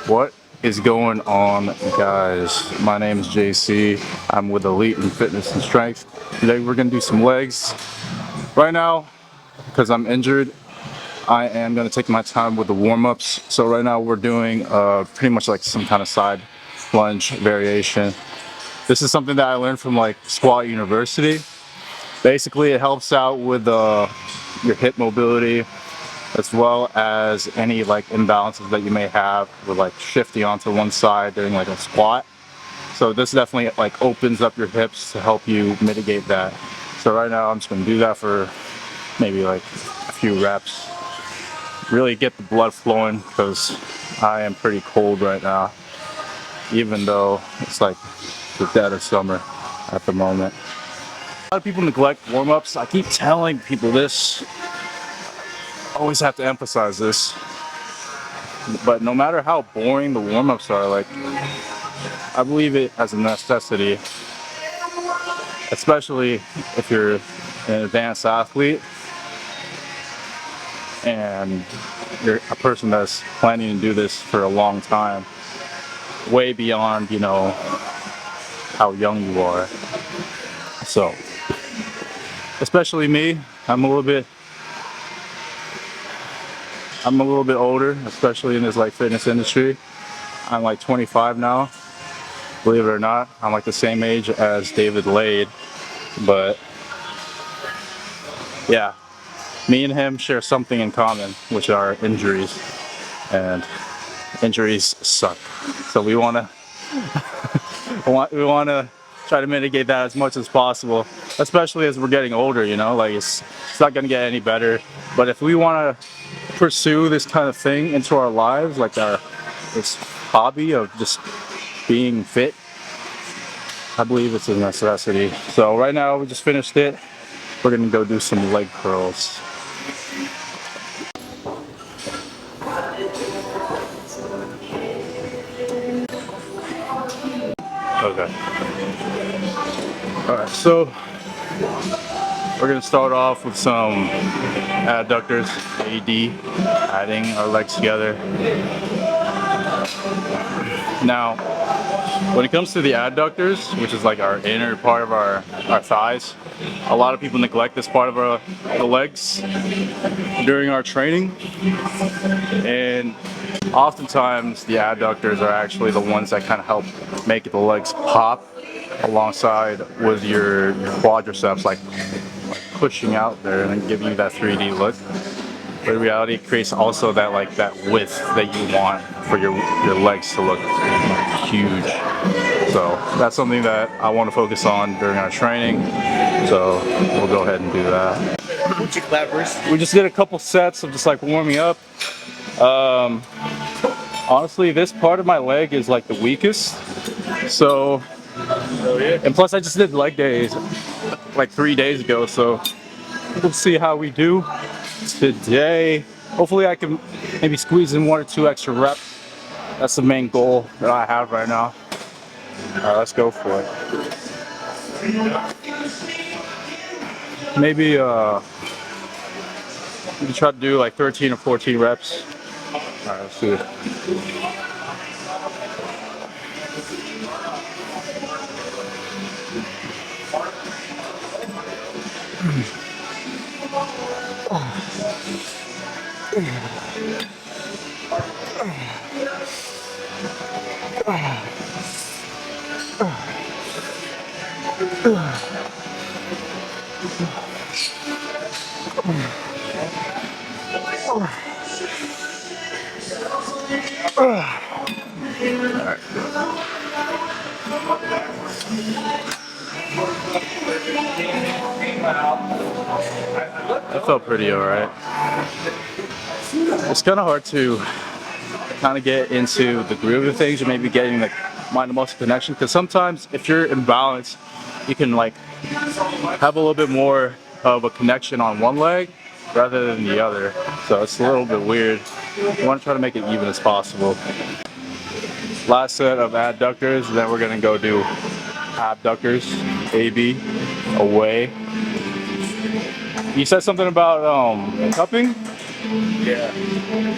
What is going on, guys? My name is JC. I'm with Elite in Fitness and Strength. Today we're gonna do some legs. Right now, because I'm injured, I am gonna take my time with the warm-ups. So right now we're doing pretty much like some kind of side lunge variation. This is something that I learned from like Squat University. Basically, it helps out with your hip mobility, as well as any like imbalances that you may have with like shifting onto one side during like a squat. So this definitely like opens up your hips to help you mitigate that. So right now I'm just gonna do that for maybe like a few reps. Really get the blood flowing because I am pretty cold right now, even though it's like the dead of summer at the moment. A lot of people neglect warm-ups. I keep telling people this, always have to emphasize this. But no matter how boring the warm-ups are, like I believe it as a necessity, especially if you're an advanced athlete and you're a person that's planning to do this for a long time, way beyond, you know, how young you are. So, especially me, I'm a little bit older, especially in this like fitness industry. I'm like 25 now. Believe it or not, I'm like the same age as David Lade, but yeah, me and him share something in common, which are injuries, and injuries suck. So we want to try to mitigate that as much as possible, especially as we're getting older. You know, like it's not gonna get any better. But if we want to pursue this kind of thing into our lives, like this hobby of just being fit, I believe it's a necessity. So right now we just finished it. We're gonna go do some leg curls. Okay. All right. So we're gonna start off with some adductors, AD, adding our legs together. Now, when it comes to the adductors, which is like our inner part of our thighs, a lot of people neglect this part of the legs during our training, and oftentimes the adductors are actually the ones that kind of help make the legs pop alongside with your quadriceps, like pushing out there and then giving you that 3D look. But in reality, it creates also that width that you want for your legs to look huge. So that's something that I want to focus on during our training. So we'll go ahead and do that. We just did a couple sets of just like warming up. Honestly, this part of my leg is like the weakest. So, and plus I just did leg days like 3 days ago. So we'll see how we do today. Hopefully I can maybe squeeze in 1 or 2 extra reps. That's the main goal that I have right now. All right, let's go for it. Maybe we can try to do like 13 or 14 reps. All right, let's do it. That felt pretty alright. It's kind of hard to kind of get into the groove of things, or maybe getting the mind to muscle connection, because sometimes if you're imbalanced, you can like have a little bit more of a connection on one leg rather than the other. So it's a little bit weird. You want to try to make it even as possible. Last set of adductors, then we're gonna go do abductors, AB, away. You said something about cupping? Yeah.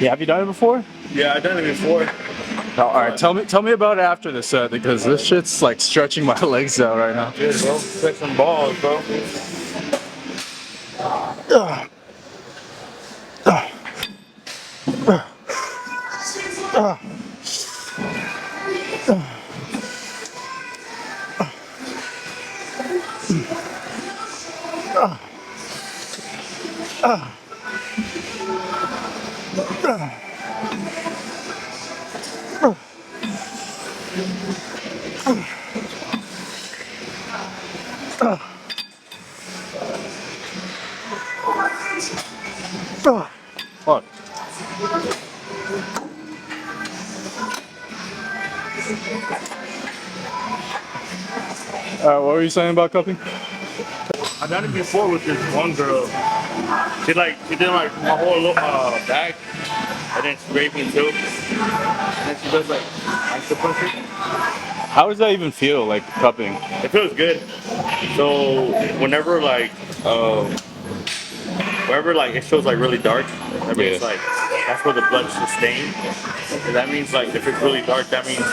Yeah, have you done it before? Yeah, I've done it before. All right, tell me about it after the set because this shit's like stretching my legs out right now. Good, bro. Set some balls, bro. Fuck. What were you saying about cupping? I done it before with this one girl. She did like my whole back, and then scraping too. And then she does like acupuncture. How does that even feel, like cupping? It feels good. So whenever wherever like it shows like really dark, that means like that's where the blood should stain. And that means like if it's really dark, that means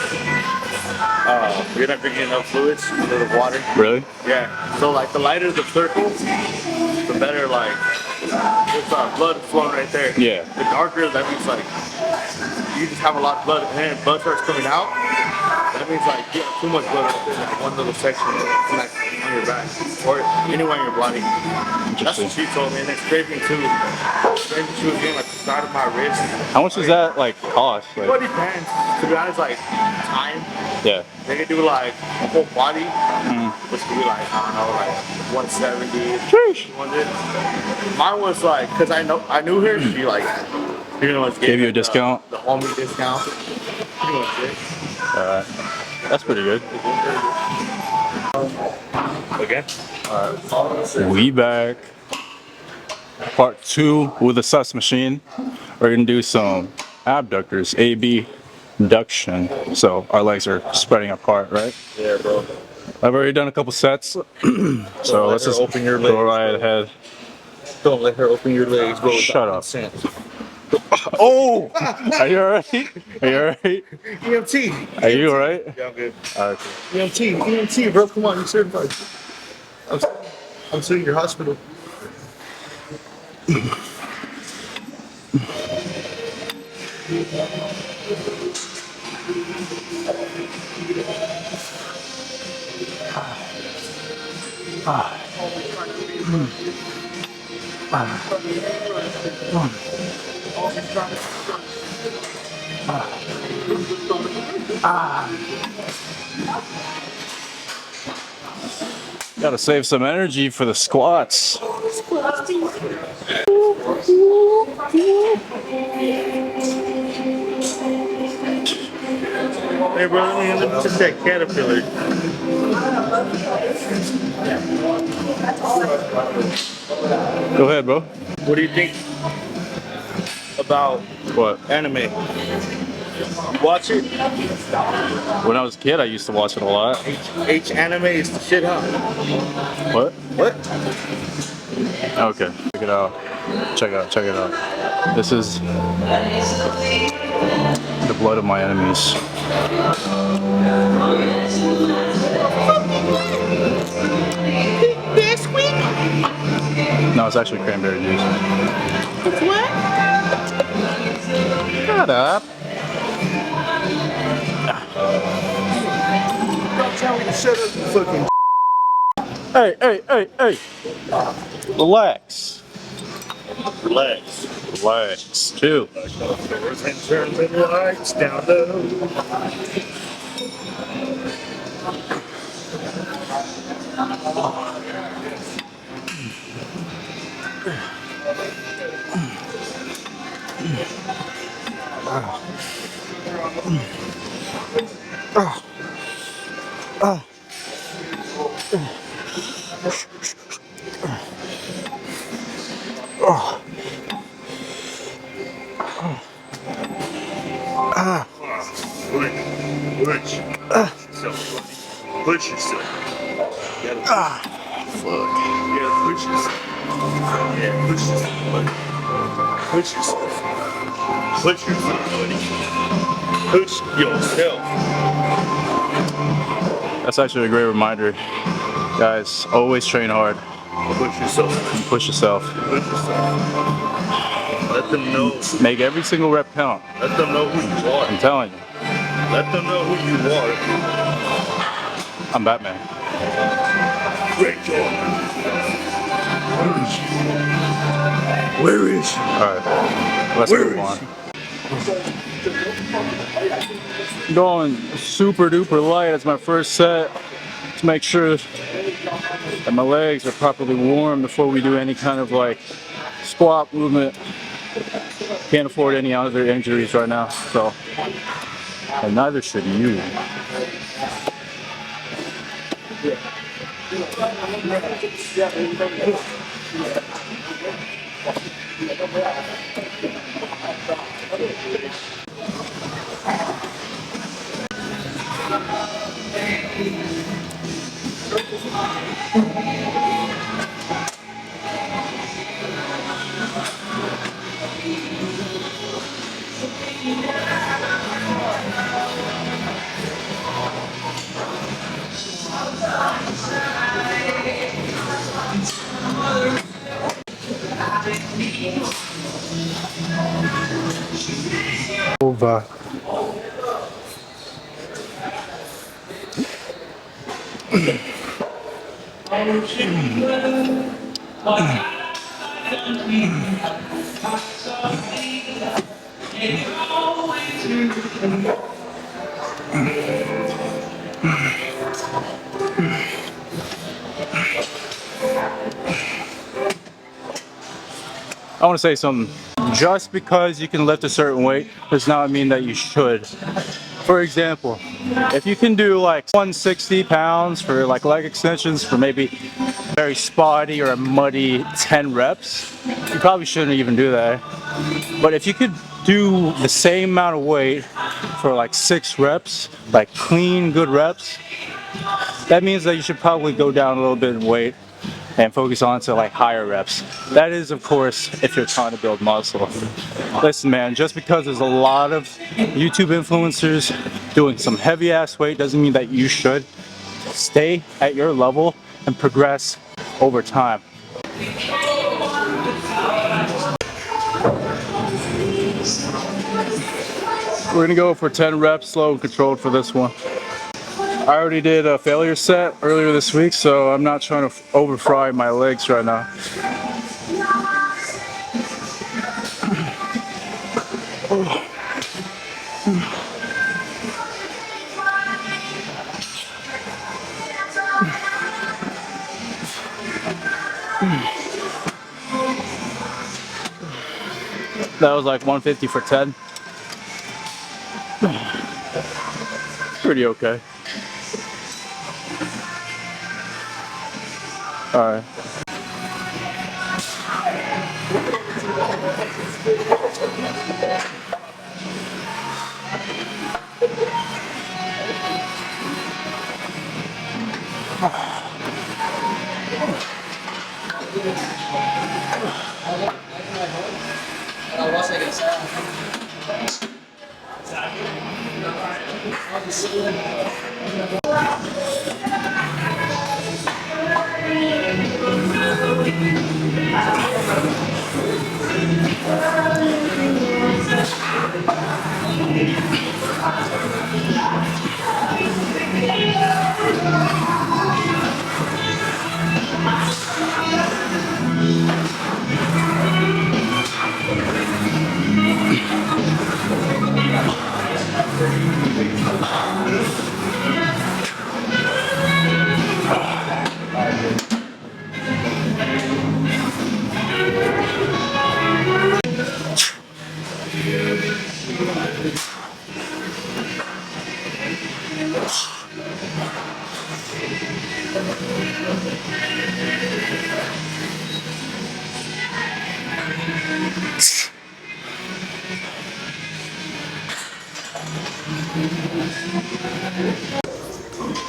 you're not drinking enough fluids, a little water. Really? Yeah. So like the lighter the circle, the better like there's blood flowing right there. Yeah. The darker, that means like you just have a lot of blood, and then blood starts coming out. That means like you have too much blood right there in like one little section, like on your back or anywhere in your body. That's what she told me. And then scraping too. Scraping she was getting like the side of my wrist. How much does that like cost? Like, Well, it depends. To be honest, like time. yeah. They could do like a whole body, which could be like, I don't know, like 170, 200. Mine was like, cause I knew her, she like, pretty much gave you a discount? The homie discount. Pretty much it. Alright. That's pretty good. Okay. Alright. We back. Part 2 with the sus machine. We're gonna do some abductors, AB abduction. So our legs are spreading apart, right? Yeah, bro. I've already done a couple sets. So let's just open your legs, go right ahead. Don't let her open your legs, bro. Shut up. Consent. Oh! Are you alright? Are you alright? EMT. Are you alright? Yeah, I'm good. Alright. EMT, bro. Come on, you certified. I'm suing your hospital. Gotta save some energy for the squats. Hey, bro, let me just that caterpillar. Go ahead, bro. What do you think about What? anime? You watch it? When I was a kid, I used to watch it a lot. H anime is the shit, huh? What? What? Okay. Check it out. Check it out. This is the blood of my enemies. Biscuit? No, it's actually cranberry juice. It's what? Shut up. Don't tell me to shut up, you fucking. Hey. Relax. Relax. Relax. Chill. Doors and turn the lights down low. Push yourself, buddy. Push yourself. You gotta push yourself. Yeah, push yourself, buddy. Push yourself. Push yourself, buddy. Push yourself. That's actually a great reminder. Guys, always train hard Push yourself. and push yourself. Push yourself. Let them know. Make every single rep count. Let them know who you are. I'm telling you. Let them know who you are. I'm Batman. Great job. Where is she? Alright, let's Where move is on. she? Going super duper light as my first set to make sure that my legs are properly warm before we do any kind of like squat movement. Can't afford any other injuries right now, so, and neither should you. Over. I want to say something. Just because you can lift a certain weight does not mean that you should. For example, if you can do like 160 pounds for like leg extensions for maybe very spotty or a muddy 10 reps, you probably shouldn't even do that. But if you could do the same amount of weight for like 6 reps, like clean, good reps, that means that you should probably go down a little bit in weight and focus on to like higher reps. That is, of course, if you're trying to build muscle. Listen, man, just because there's a lot of YouTube influencers doing some heavy ass weight doesn't mean that you should. Stay at your level and progress over time. We're gonna go for 10 reps, slow and controlled for this one. I already did a failure set earlier this week, so I'm not trying to over fry my legs right now. That was like 150 for 10. Pretty okay. Alright.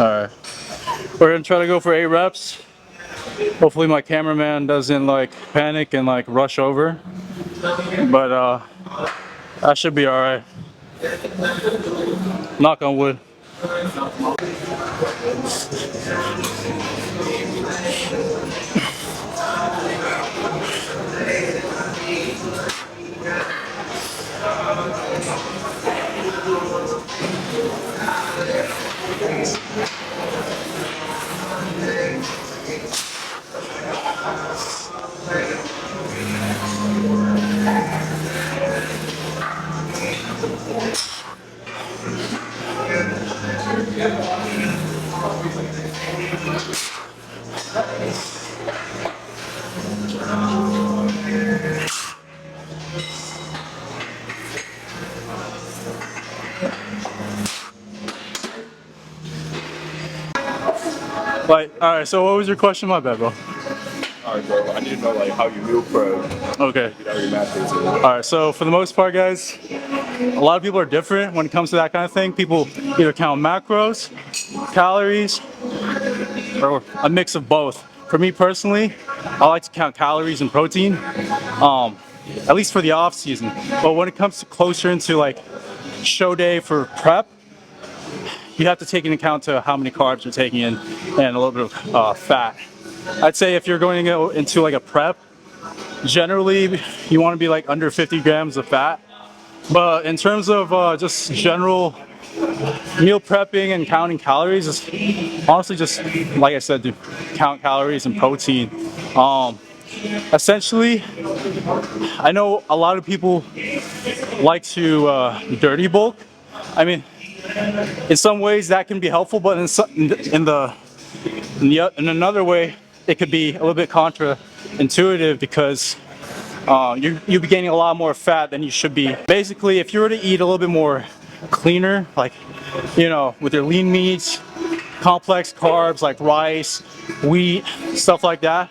Alright. We're gonna try to go for 8 reps. Hopefully my cameraman doesn't like panic and like rush over. But that should be alright. Knock on wood. Like, all right. So what was your question? My bad, bro. Alright, bro. I need to know like how you meal prep. Okay. Get out your macros. All right. So for the most part, guys, a lot of people are different when it comes to that kind of thing. People either count macros, calories, or a mix of both. For me personally, I like to count calories and protein, at least for the off season. But when it comes to closer into like show day for prep, you have to take into account to how many carbs you're taking in and a little bit of fat. I'd say if you're going into like a prep, generally you want to be like under 50 grams of fat. But in terms of just general meal prepping and counting calories, is honestly just like I said, to count calories and protein. Essentially, I know a lot of people like to dirty bulk. I mean, in some ways that can be helpful, but in another way, it could be a little bit contra-intuitive because you'll be gaining a lot more fat than you should be. Basically, if you were to eat a little bit more cleaner, like, you know, with your lean meats, complex carbs like rice, wheat, stuff like that,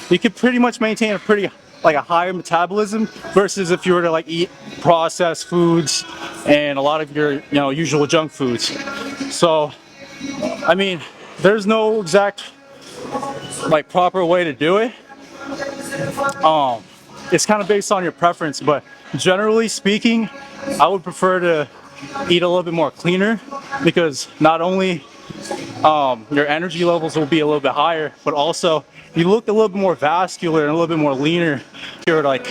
you could pretty much maintain a pretty like a higher metabolism versus if you were to like eat processed foods and a lot of your usual junk foods. So I mean, there's no exact like proper way to do it. It's kind of based on your preference, but generally speaking, I would prefer to eat a little bit more cleaner because not only your energy levels will be a little bit higher, but also you look a little bit more vascular and a little bit more leaner if you were to like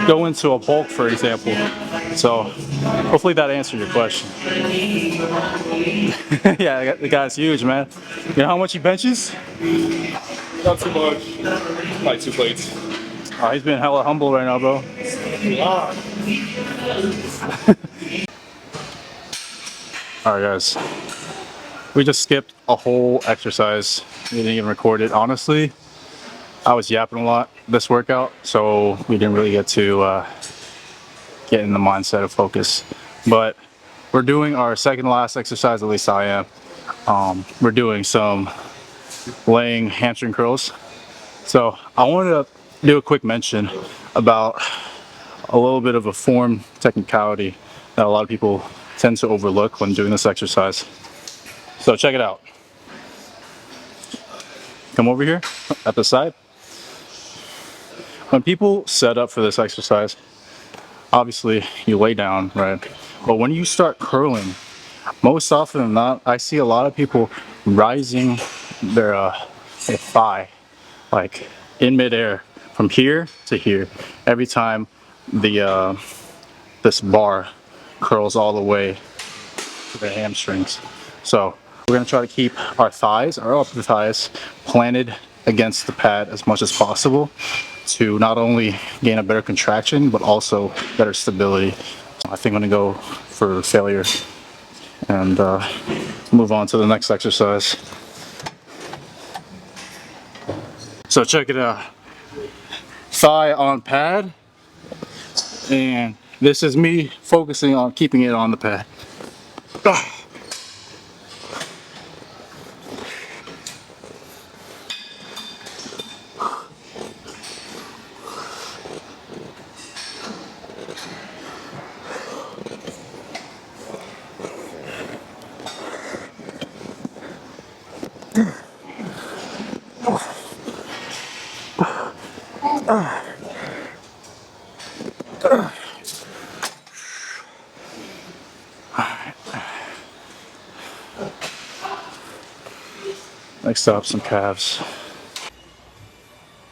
go into a bulk, for example. So hopefully that answered your question. Yeah, the guy's huge, man. You know how much he benches? Not too much. Like 2 plates. Oh, he's been hella humble right now, bro. All right, guys. We just skipped a whole exercise. We didn't even record it. Honestly, I was yapping a lot this workout, so we didn't really get to get in the mindset of focus. But we're doing our second last exercise, at least I am. We're doing some laying hamstring curls. So I wanted to do a quick mention about a little bit of a form technicality that a lot of people tend to overlook when doing this exercise. So check it out. Come over here at the side. When people set up for this exercise, obviously you lay down, right? But when you start curling, most often than not, I see a lot of people rising their thigh, like in midair, from here to here, every time the this bar curls all the way to the hamstrings. So we're gonna try to keep our thighs, our upper thighs, planted against the pad as much as possible to not only gain a better contraction, but also better stability. I think I'm gonna go for failure and move on to the next exercise. So check it out. Thigh on pad, and this is me focusing on keeping it on the pad. Next up, some calves.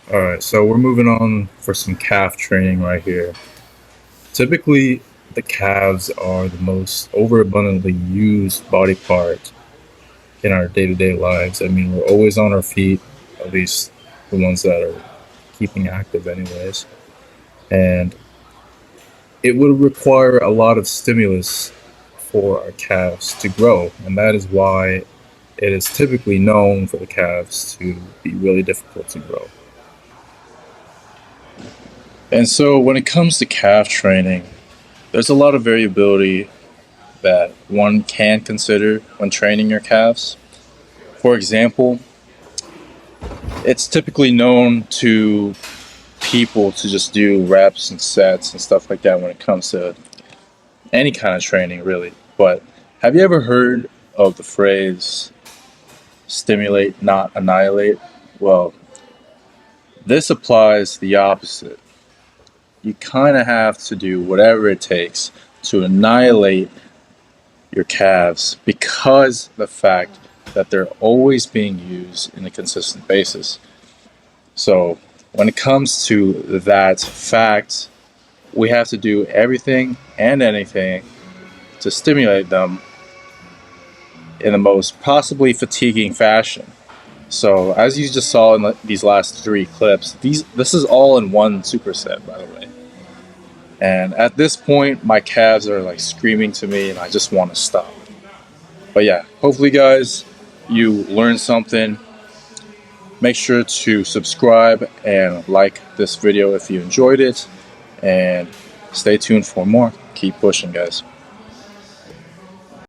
Alright, so we're moving on for some calf training right here. Typically, the calves are the most overabundantly used body part in our day-to-day lives. I mean, we're always on our feet, at least the ones that are keeping active anyways. And it would require a lot of stimulus for our calves to grow, and that is why it is typically known for the calves to be really difficult to grow. And so when it comes to calf training, there's a lot of variability that one can consider when training your calves. For example, it's typically known to people to just do reps and sets and stuff like that when it comes to any kind of training, really. But have you ever heard of the phrase stimulate, not annihilate? Well, this applies the opposite. You kind of have to do whatever it takes to annihilate your calves because the fact that they're always being used in a consistent basis. So when it comes to that fact, we have to do everything and anything to stimulate them in the most possibly fatiguing fashion. So as you just saw in these last 3 clips, this is all in one superset, by the way. And at this point, my calves are like screaming to me and I just want to stop. But yeah, hopefully guys, you learned something. Make sure to subscribe and like this video if you enjoyed it. And stay tuned for more. Keep pushing, guys.